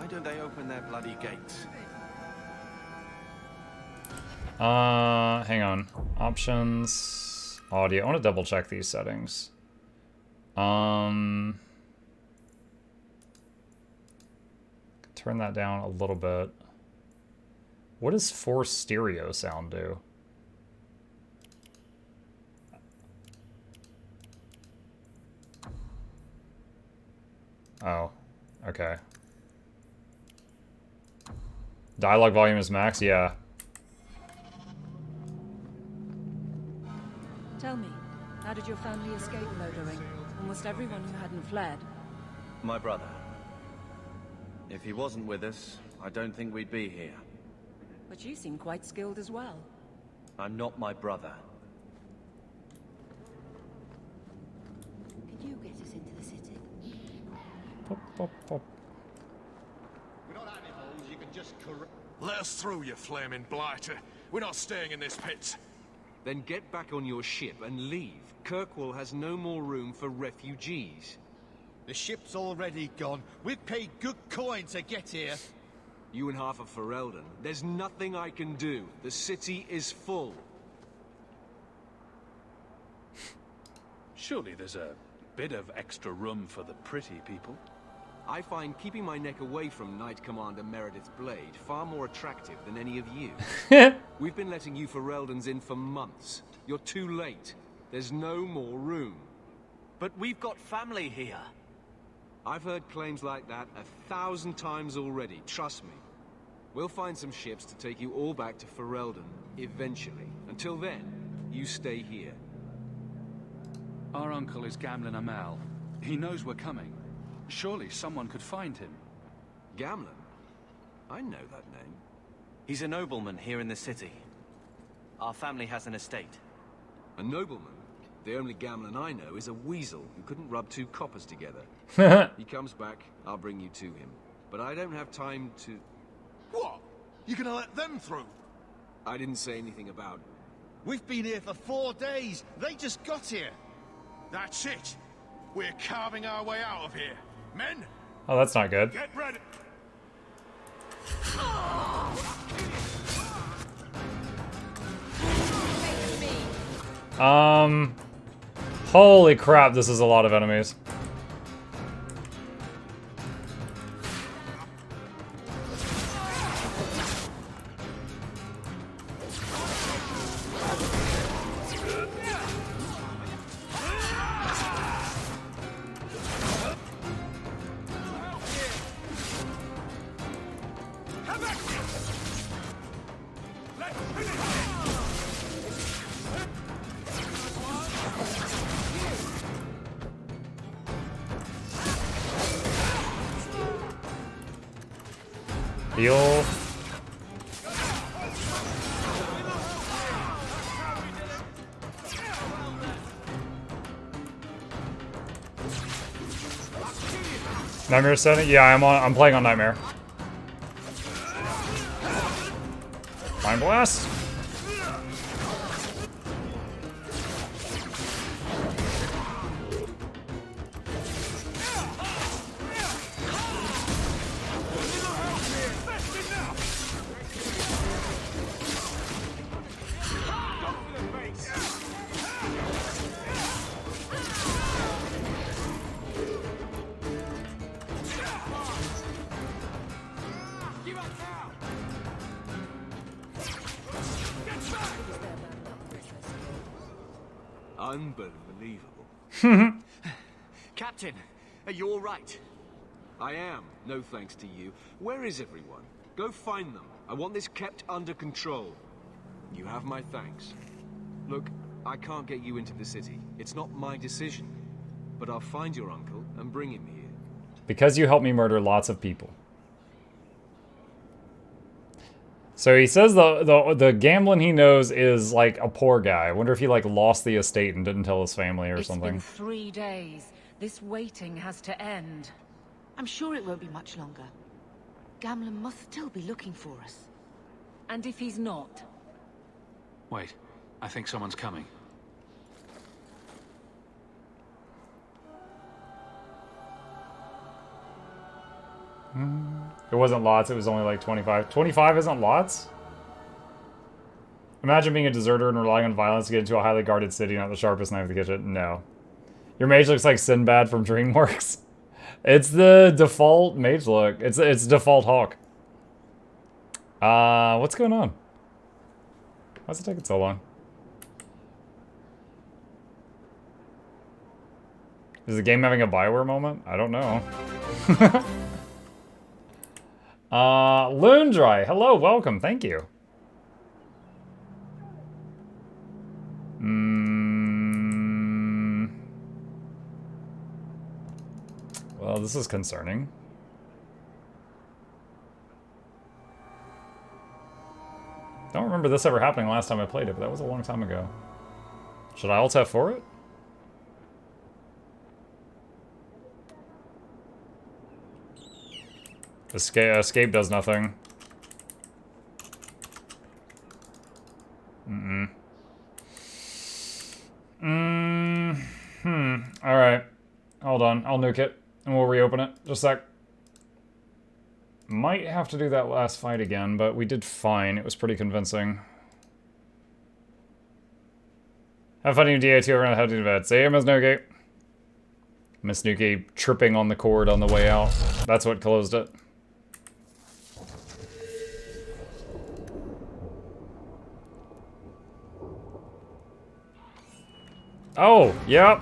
don't they open their bloody gates? Hang on. Options, audio. I want to double check these settings. Turn that down a little bit. What does force stereo sound do? Oh, okay. Dialogue volume is max, yeah. Tell me, how did your family escape murdering almost everyone who hadn't fled? My brother. If he wasn't with us, I don't think we'd be here. But you seem quite skilled as well. I'm not my brother. Can you get us into the city? Pop, pop, pop. We're not animals, you can just Let us through, you flaming blighter. We're not staying in this pit. Then get back on your ship and leave. Kirkwall has no more room for refugees. The ship's already gone. We've paid good coin to get here. You and half of Ferelden. There's nothing I can do. The city is full. Surely there's a bit of extra room for the pretty people. I find keeping my neck away from Knight Commander Meredith's blade far more attractive than any of you. We've been letting you Fereldans in for months. You're too late. There's no more room. But we've got family here. I've heard claims like that 1,000 times already, trust me. We'll find some ships to take you all back to Ferelden, eventually. Until then, you stay here. Our uncle is Gamlen Amal. He knows we're coming. Surely someone could find him. Gamlen? I know that name. He's a nobleman here in the city. Our family has an estate. A nobleman? The only Gamlen I know is a weasel who couldn't rub two coppers together. He comes back, I'll bring you to him. But I don't have time to... What? You gonna let them through? I didn't say anything about... We've been here for 4 days. They just got here. That's it. We're carving our way out of here. Men, Oh, that's not good. get ready. Holy crap, this is a lot of enemies. Heal. Nightmare setting? Yeah, I'm playing on Nightmare. Mind Blast. Unbelievable. Captain, are you all right? I am, no thanks to you. Where is everyone? Go find them. I want this kept under control. You have my thanks. Look, I can't get you into the city. It's not my decision. But I'll find your uncle and bring him here. Because you helped me murder lots of people. So he says the Gamlen he knows is like a poor guy. I wonder if he like lost the estate and didn't tell his family or something. It's been 3 days. This waiting has to end. I'm sure it won't be much longer. Gamlen must still be looking for us. And if he's not? Wait, I think someone's coming. It wasn't lots, it was only like 25. 25 isn't lots? Imagine being a deserter and relying on violence to get into a highly guarded city, not the sharpest knife in the kitchen. No. Your mage looks like Sinbad from DreamWorks. It's the default mage look. It's default Hawk. What's going on? Why's it taking so long? Is the game having a Bioware moment? I don't know. Loondry, hello, welcome, thank you. Well, this is concerning. Don't remember this ever happening last time I played it, but that was a long time ago. Should I alt F for it? Escape does nothing. Alright. Hold on. I'll nuke it. And we'll reopen it. Just a sec. Might have to do that last fight again, but we did fine. It was pretty convincing. Have fun in DA2 around how to do that. Say Miss Nuki. Miss Nuki tripping on the cord on the way out. That's what closed it. Oh, yep.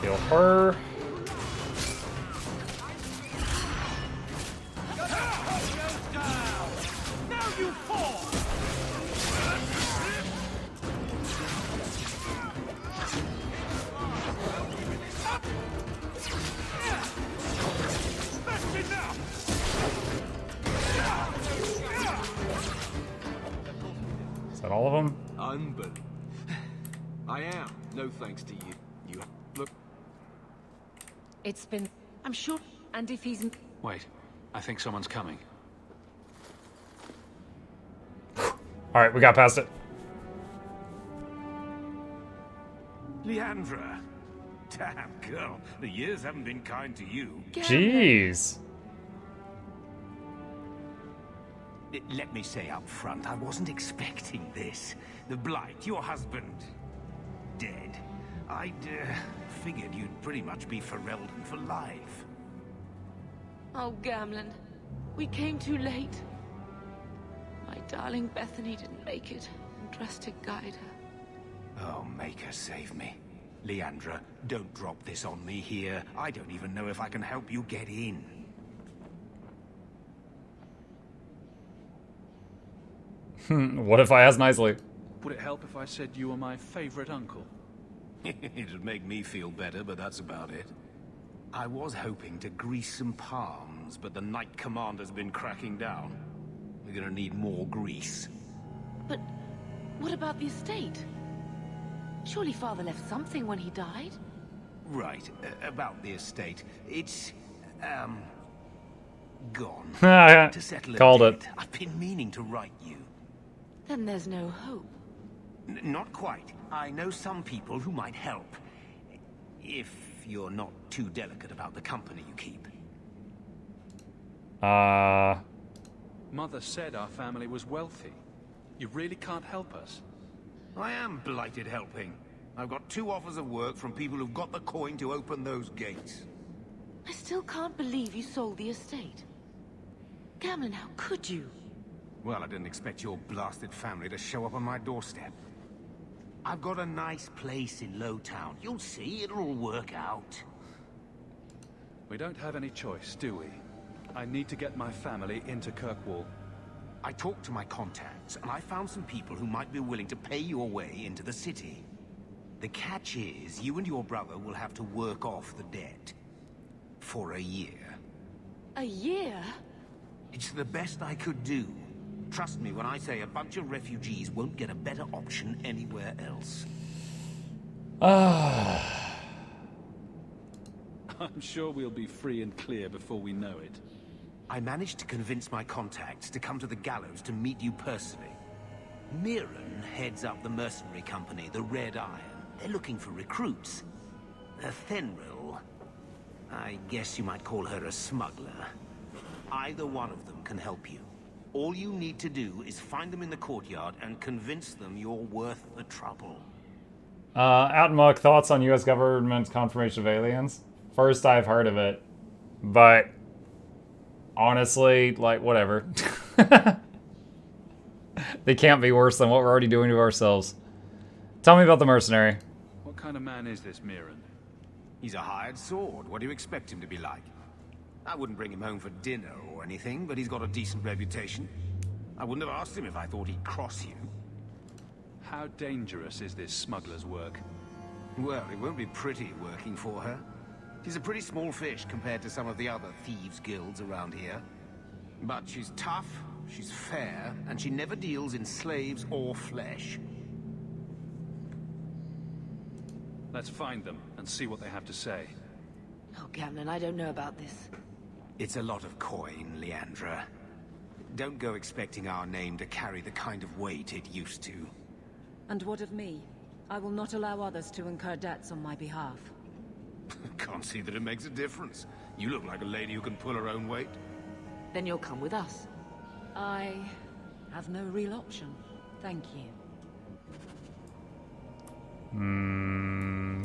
Heal her. Is that all of them? Unbelievable. I am. No thanks to you. You look. It's been... I'm sure. And if he's... Wait, I think someone's coming. Alright, we got past it. Leandra. Damn, girl. The years haven't been kind to you. Jeez. Let me say up front, I wasn't expecting this. The Blight, your husband, dead. I'd figured you'd pretty much be Ferelden for life. Oh, Gamlen. We came too late. My darling Bethany didn't make it, and dressed to guide her. Oh, make her save me. Leandra, don't drop this on me here. I don't even know if I can help you get in. What if I asked nicely? Would it help if I said you were my favorite uncle? It'd make me feel better, but that's about it. I was hoping to grease some palms, but the Knight Commander's been cracking down. We're gonna need more grease. But what about the estate? Surely Father left something when he died? Right, about the estate. It's, gone. To settle a Called debt, it. I've been meaning to write you. Then there's no hope. Not quite. I know some people who might help. If you're not too delicate about the company you keep. Mother said our family was wealthy. You really can't help us. I am blighted helping. I've got 2 offers of work from people who've got the coin to open those gates. I still can't believe you sold the estate. Gamlen, how could you? Well, I didn't expect your blasted family to show up on my doorstep. I've got a nice place in Lowtown. You'll see, it'll all work out. We don't have any choice, do we? I need to get my family into Kirkwall. I talked to my contacts, and I found some people who might be willing to pay your way into the city. The catch is, you and your brother will have to work off the debt. For a year. A year? It's the best I could do. Trust me when I say a bunch of refugees won't get a better option anywhere else. I'm sure we'll be free and clear before we know it. I managed to convince my contacts to come to the gallows to meet you personally. Mirren heads up the mercenary company, the Red Iron. They're looking for recruits. Thenril, I guess you might call her a smuggler. Either one of them can help you. All you need to do is find them in the courtyard and convince them you're worth the trouble. Outmuck, thoughts on U.S. government's confirmation of aliens? First I've heard of it, but honestly, like, whatever. They can't be worse than what we're already doing to ourselves. Tell me about the mercenary. What kind of man is this Mirren? He's a hired sword. What do you expect him to be like? I wouldn't bring him home for dinner or anything, but he's got a decent reputation. I wouldn't have asked him if I thought he'd cross you. How dangerous is this smuggler's work? Well, it won't be pretty working for her. She's a pretty small fish compared to some of the other thieves' guilds around here. But she's tough, she's fair, and she never deals in slaves or flesh. Let's find them and see what they have to say. Oh, Gamlin, I don't know about this. It's a lot of coin, Leandra. Don't go expecting our name to carry the kind of weight it used to. And what of me? I will not allow others to incur debts on my behalf. Can't see that it makes a difference. You look like a lady who can pull her own weight. Then you'll come with us. I have no real option. Thank you.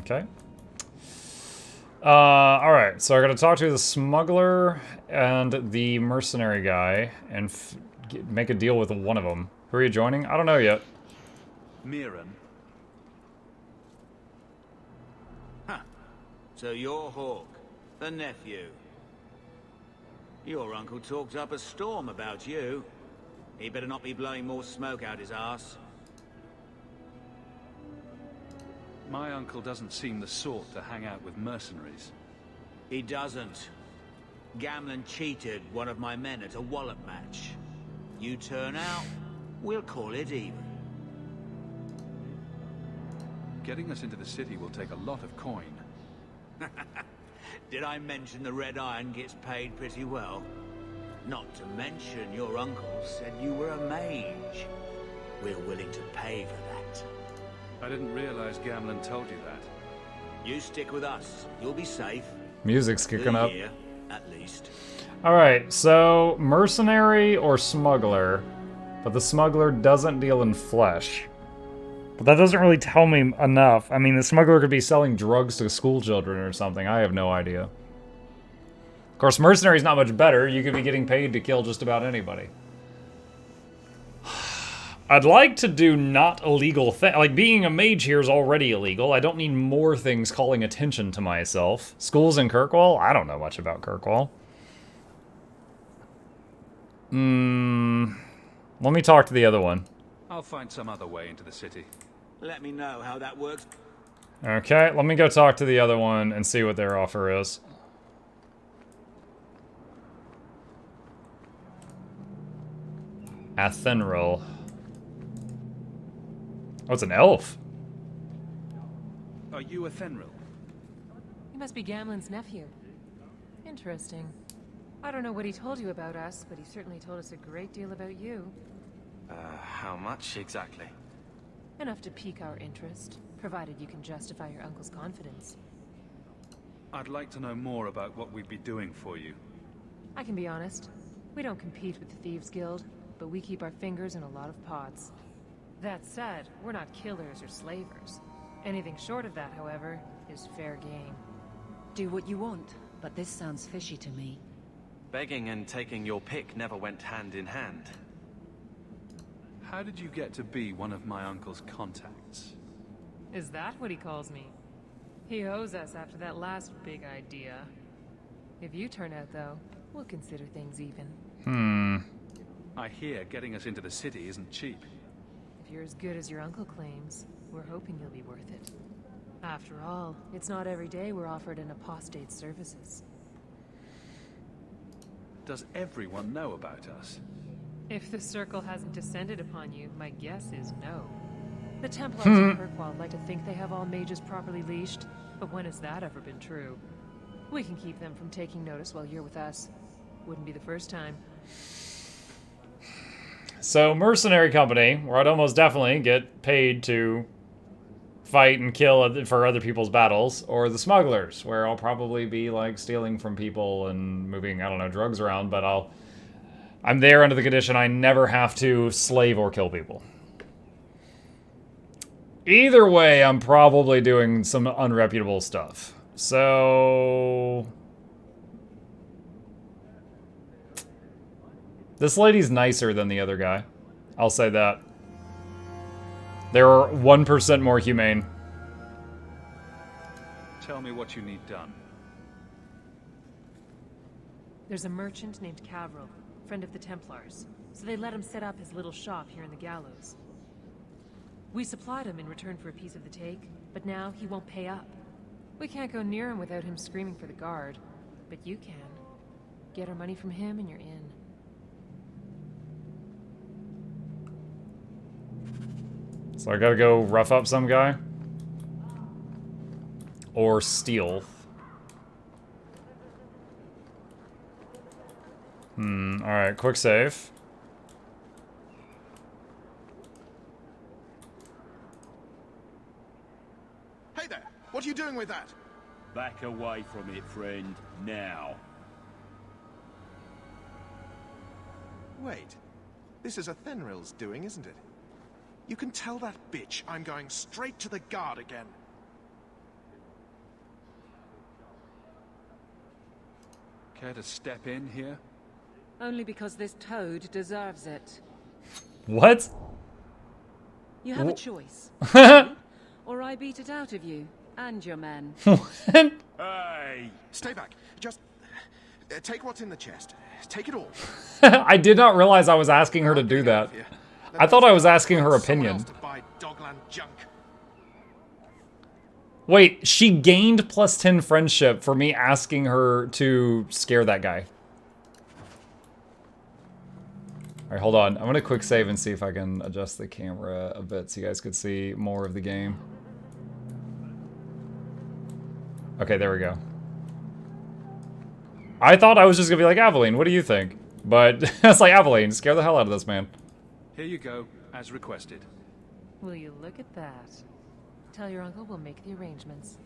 Okay. Alright, so I gotta talk to the smuggler and the mercenary guy and make a deal with one of them. Who are you joining? I don't know yet. Mirren? Huh. So you're Hawk, the nephew. Your uncle talked up a storm about you. He better not be blowing more smoke out his arse. My uncle doesn't seem the sort to hang out with mercenaries. He doesn't. Gamlin cheated one of my men at a wallop match. You turn out, we'll call it even. Getting us into the city will take a lot of coin. Did I mention the Red Iron gets paid pretty well? Not to mention your uncle said you were a mage. We're willing to pay for that. I didn't realize Gamlin told you that. You stick with us. You'll be safe. Music's kicking up. Here, at least. Alright, so mercenary or smuggler, but the smuggler doesn't deal in flesh. But that doesn't really tell me enough. I mean, the smuggler could be selling drugs to school children or something. I have no idea. Of course, mercenary's not much better. You could be getting paid to kill just about anybody. I'd like to do not illegal things. Like, being a mage here is already illegal. I don't need more things calling attention to myself. Schools in Kirkwall? I don't know much about Kirkwall. Let me talk to the other one. I'll find some other way into the city. Let me know how that works. Okay, let me go talk to the other one and see what their offer is. Athenril. Oh, it's an elf. Are you a Thenril? He must be Gamlin's nephew. Interesting. I don't know what he told you about us, but he certainly told us a great deal about you. How much exactly? Enough to pique our interest, provided you can justify your uncle's confidence. I'd like to know more about what we'd be doing for you. I can be honest. We don't compete with the Thieves Guild, but we keep our fingers in a lot of pots. That said, we're not killers or slavers. Anything short of that, however, is fair game. Do what you want, but this sounds fishy to me. Begging and taking your pick never went hand in hand. How did you get to be one of my uncle's contacts? Is that what he calls me? He owes us after that last big idea. If you turn out, though, we'll consider things even. I hear getting us into the city isn't cheap. If you're as good as your uncle claims, we're hoping you'll be worth it. After all, it's not every day we're offered an apostate's services. Does everyone know about us? If the circle hasn't descended upon you, my guess is no. The Templars in Kirkwall like to think they have all mages properly leashed, but when has that ever been true? We can keep them from taking notice while you're with us. Wouldn't be the first time. So, mercenary company, where I'd almost definitely get paid to fight and kill for other people's battles, or the smugglers, where I'll probably be like stealing from people and moving, I don't know, drugs around, but I'm there under the condition I never have to slave or kill people. Either way, I'm probably doing some unreputable stuff. So this lady's nicer than the other guy. I'll say that. They're 1% more humane. Tell me what you need done. There's a merchant named Cavril, friend of the Templars, so they let him set up his little shop here in the Gallows. We supplied him in return for a piece of the take, but now he won't pay up. We can't go near him without him screaming for the guard, but you can. Get our money from him and you're in. So I gotta go rough up some guy? Or steal? Alright, quick save. Hey there! What are you doing with that? Back away from it, friend. Now. Wait. This is a Fenrir's doing, isn't it? You can tell that bitch I'm going straight to the guard again. Care to step in here? Only because this toad deserves it. What? You have a choice. Or I beat it out of you and your men. Hey! Stay back. Just take what's in the chest. Take it all. I did not realize I was asking her to do that. I thought I was asking her opinion. Wait, she gained +10 friendship for me asking her to scare that guy. Alright, hold on. I'm gonna quick save and see if I can adjust the camera a bit so you guys could see more of the game. Okay, there we go. I thought I was just gonna be like, Aveline, what do you think? But it's like, Aveline, scare the hell out of this man. Here you go, as requested. Will you look at that? Tell your uncle we'll make the arrangements.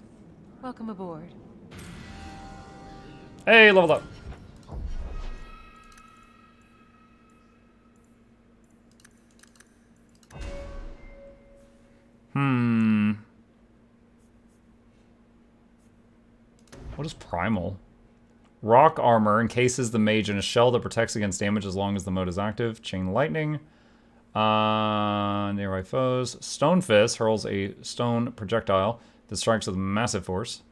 Welcome aboard. Hey, leveled up. What is primal? Rock armor encases the mage in a shell that protects against damage as long as the mode is active. Chain lightning. Nearby foes. Stone fist hurls a stone projectile that strikes with massive force.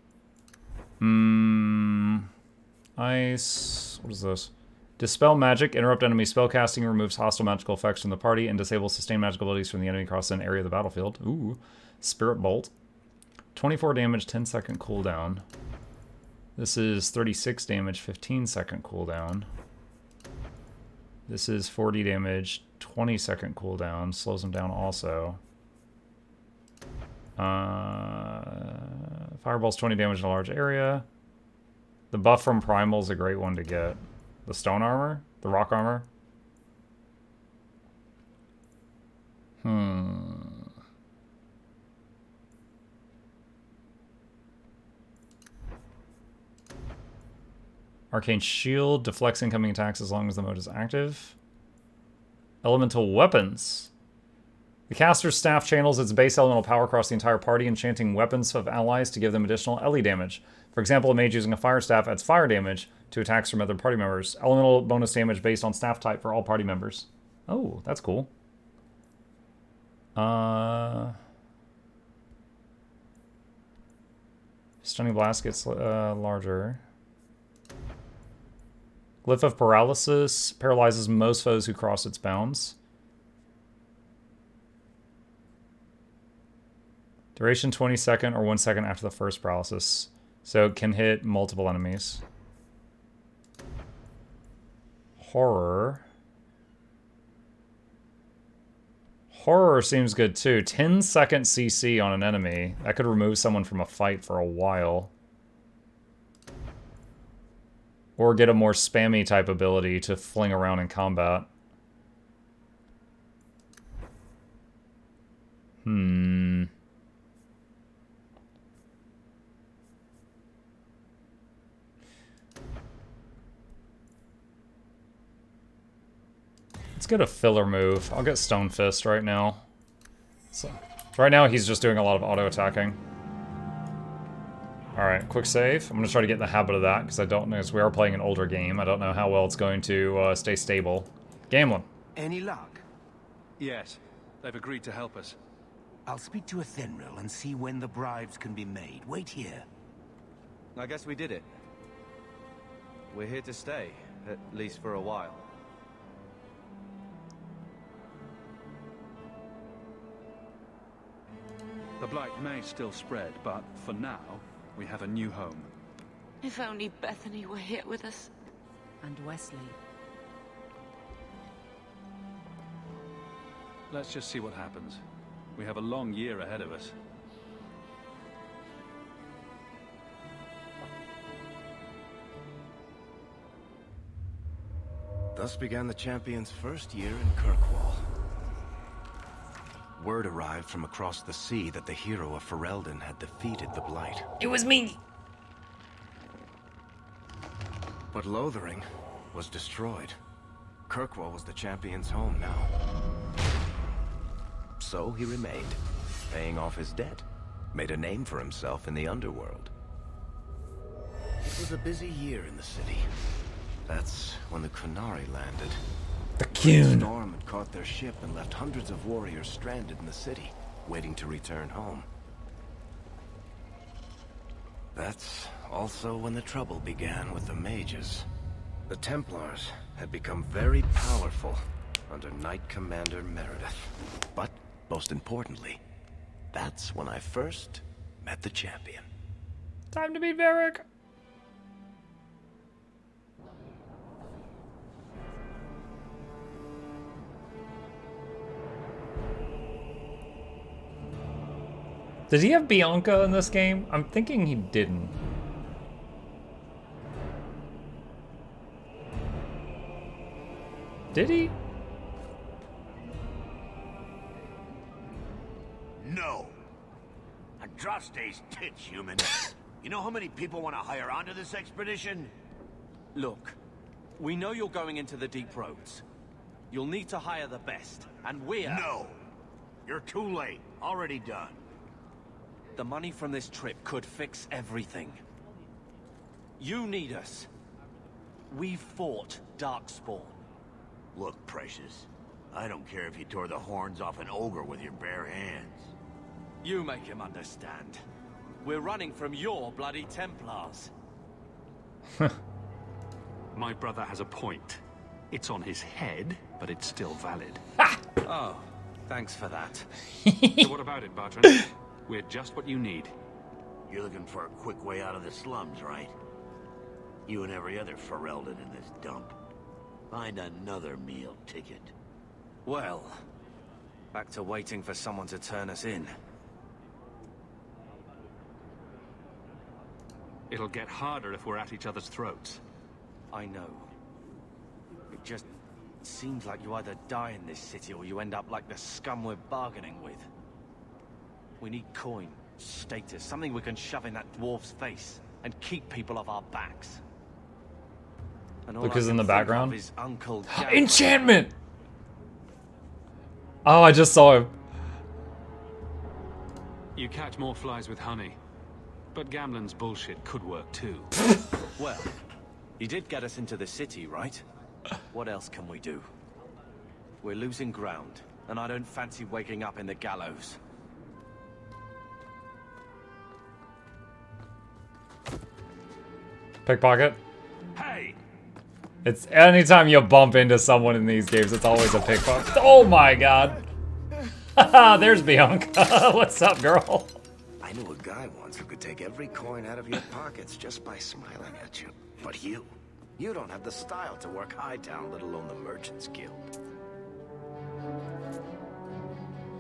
Ice. What is this? Dispel magic. Interrupt enemy spellcasting. Removes hostile magical effects from the party and disables sustained magical abilities from the enemy across an area of the battlefield. Ooh. Spirit bolt. 24 damage, 10-second cooldown. This is 36 damage, 15-second cooldown. This is 40 damage, 20-second cooldown. Slows them down also. Fireball's 20 damage in a large area. The buff from Primal is a great one to get. The stone armor? The rock armor? Arcane Shield deflects incoming attacks as long as the mode is active. Elemental Weapons. The caster's staff channels its base elemental power across the entire party, enchanting weapons of allies to give them additional LE damage. For example, a mage using a fire staff adds fire damage to attacks from other party members. Elemental bonus damage based on staff type for all party members. Oh, that's cool. Stunning blast gets larger. Glyph of paralysis paralyzes most foes who cross its bounds. Duration 20 second or 1 second after the first paralysis. So it can hit multiple enemies. Horror. Horror seems good too. 10-second CC on an enemy. That could remove someone from a fight for a while. Or get a more spammy type ability to fling around in combat. Let's get a filler move. I'll get Stone Fist right now. So, right now he's just doing a lot of auto-attacking. Alright, quick save. I'm going to try to get in the habit of that, because I don't know, as we are playing an older game, I don't know how well it's going to stay stable. Gamlin. Any luck? Yes, they've agreed to help us. I'll speak to Athenril and see when the bribes can be made. Wait here. I guess we did it. We're here to stay, at least for a while. The blight may still spread, but for now, we have a new home. If only Bethany were here with us. And Wesley. Let's just see what happens. We have a long year ahead of us. Thus began the champion's first year in Kirkwall. Word arrived from across the sea that the hero of Ferelden had defeated the Blight. It was me! But Lothering was destroyed. Kirkwall was the champion's home now. So he remained, paying off his debt, made a name for himself in the underworld. It was a busy year in the city. That's when the Kunari landed. The Kun. Storm had caught their ship and left hundreds of warriors stranded in the city, waiting to return home. That's also when the trouble began with the mages. The Templars had become very powerful under Knight Commander Meredith. But, most importantly, that's when I first met the champion. Time to meet Varric! Did he have Bianca in this game? I'm thinking he didn't. Did he? No. Andraste's tits, human. You know how many people want to hire onto this expedition? Look, we know you're going into the deep roads. You'll need to hire the best, and we're... No. You're too late. Already done. The money from this trip could fix everything. You need us. We fought Darkspawn. Look, Precious. I don't care if you tore the horns off an ogre with your bare hands. You make him understand. We're running from your bloody Templars. My brother has a point. It's on his head, but it's still valid. Oh, thanks for that. So what about it, Bartrand? We're just what you need. You're looking for a quick way out of the slums, right? You and every other Ferelden in this dump. Find another meal ticket. Well, back to waiting for someone to turn us in. It'll get harder if we're at each other's throats. I know. It just seems like you either die in this city or you end up like the scum we're bargaining with. We need coin, status, something we can shove in that dwarf's face and keep people off our backs. And all Lucas I in the can think background. of is Uncle Enchantment! Oh, I just saw him. You catch more flies with honey. But Gamlen's bullshit could work too. Well, he did get us into the city, right? What else can we do? We're losing ground, and I don't fancy waking up in the gallows. Pickpocket? Hey! It's anytime you bump into someone in these games, it's always a pickpocket. Oh my god. There's Bianca. What's up, girl? I knew a guy once who could take every coin out of your pockets just by smiling at you. But you don't have the style to work Hightown, let alone the Merchants Guild.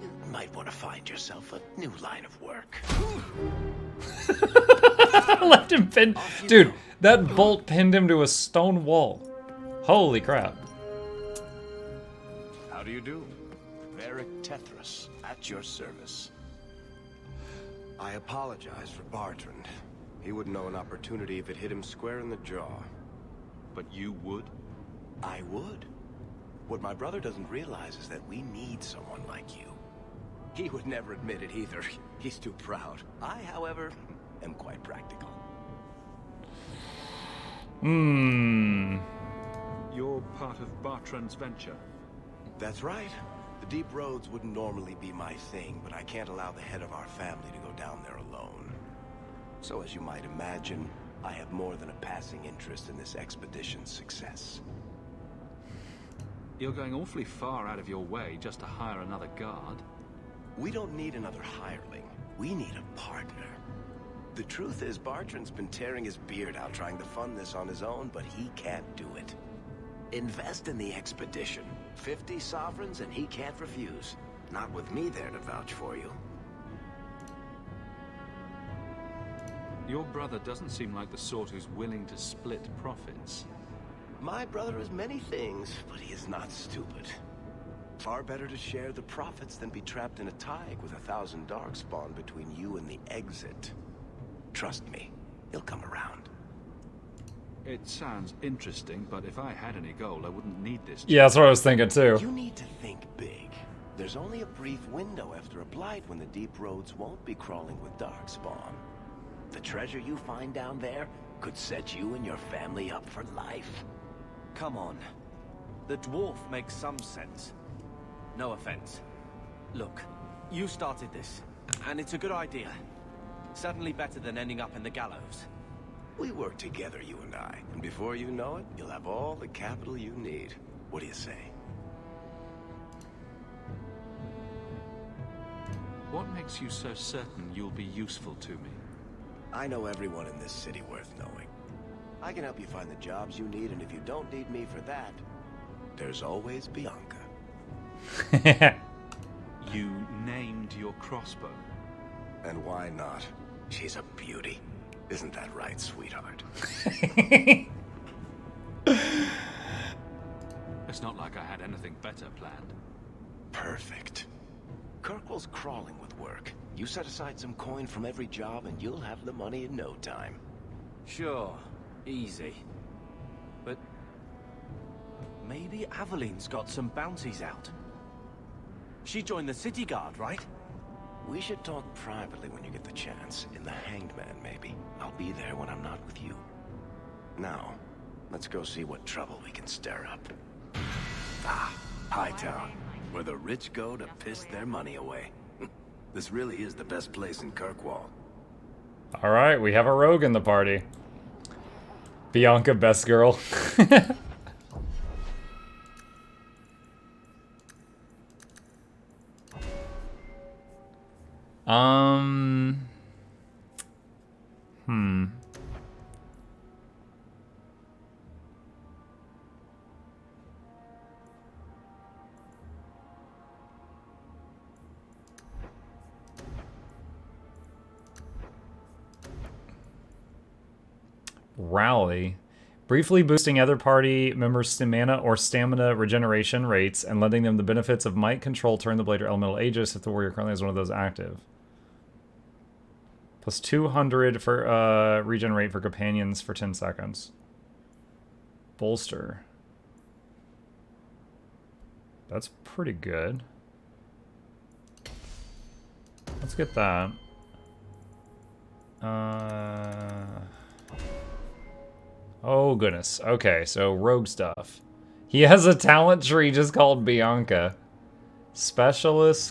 You might want to find yourself a new line of work. Left him pinned. Dude, that bolt pinned him to a stone wall. Holy crap. How do you do? Varric Tethras, at your service. I apologize for Bartrand. He wouldn't know an opportunity if it hit him square in the jaw. But you would? I would. What my brother doesn't realize is that we need someone like you. He would never admit it either. He's too proud. I, however, am quite practical. You're part of Bartrand's venture. That's right. The deep roads wouldn't normally be my thing, but I can't allow the head of our family to go down there alone. So as you might imagine, I have more than a passing interest in this expedition's success. You're going awfully far out of your way just to hire another guard. We don't need another hireling. We need a partner. The truth is, Bartrand's been tearing his beard out trying to fund this on his own, but he can't do it. Invest in the expedition. 50 sovereigns and he can't refuse. Not with me there to vouch for you. Your brother doesn't seem like the sort who's willing to split profits. My brother is many things, but he is not stupid. Far better to share the profits than be trapped in a tide with 1,000 darkspawn between you and the exit. Trust me, he'll come around. It sounds interesting, but if I had any gold, I wouldn't need this. Yeah, that's what I was thinking too. You need to think big. There's only a brief window after a blight when the deep roads won't be crawling with darkspawn. The treasure you find down there could set you and your family up for life. Come on. The dwarf makes some sense. No offense. Look, you started this, and it's a good idea. Certainly better than ending up in the gallows. We work together, you and I, and before you know it, you'll have all the capital you need. What do you say? What makes you so certain you'll be useful to me? I know everyone in this city worth knowing. I can help you find the jobs you need, and if you don't need me for that, there's always Bianca. You named your crossbow. And why not? She's a beauty. Isn't that right, sweetheart? It's not like I had anything better planned. Perfect. Kirkwall's crawling with work. You set aside some coin from every job and you'll have the money in no time. Sure, easy. But maybe Aveline's got some bounties out. She joined the city guard, right? We should talk privately when you get the chance. In the Hanged Man, maybe. I'll be there when I'm not with you. Now, let's go see what trouble we can stir up. Ah, Hightown, where the rich go to piss their money away. This really is the best place in Kirkwall. Alright, we have a rogue in the party. Bianca, best girl. Rally. Briefly boosting other party members' stamina or stamina regeneration rates and lending them the benefits of might, control, turn the blade, or elemental aegis if the warrior currently has one of those active. Plus 200 for regen rate for companions for 10 seconds. Bolster. That's pretty good. Let's get that. Oh, goodness. Okay, so rogue stuff. He has a talent tree just called Bianca. Specialist,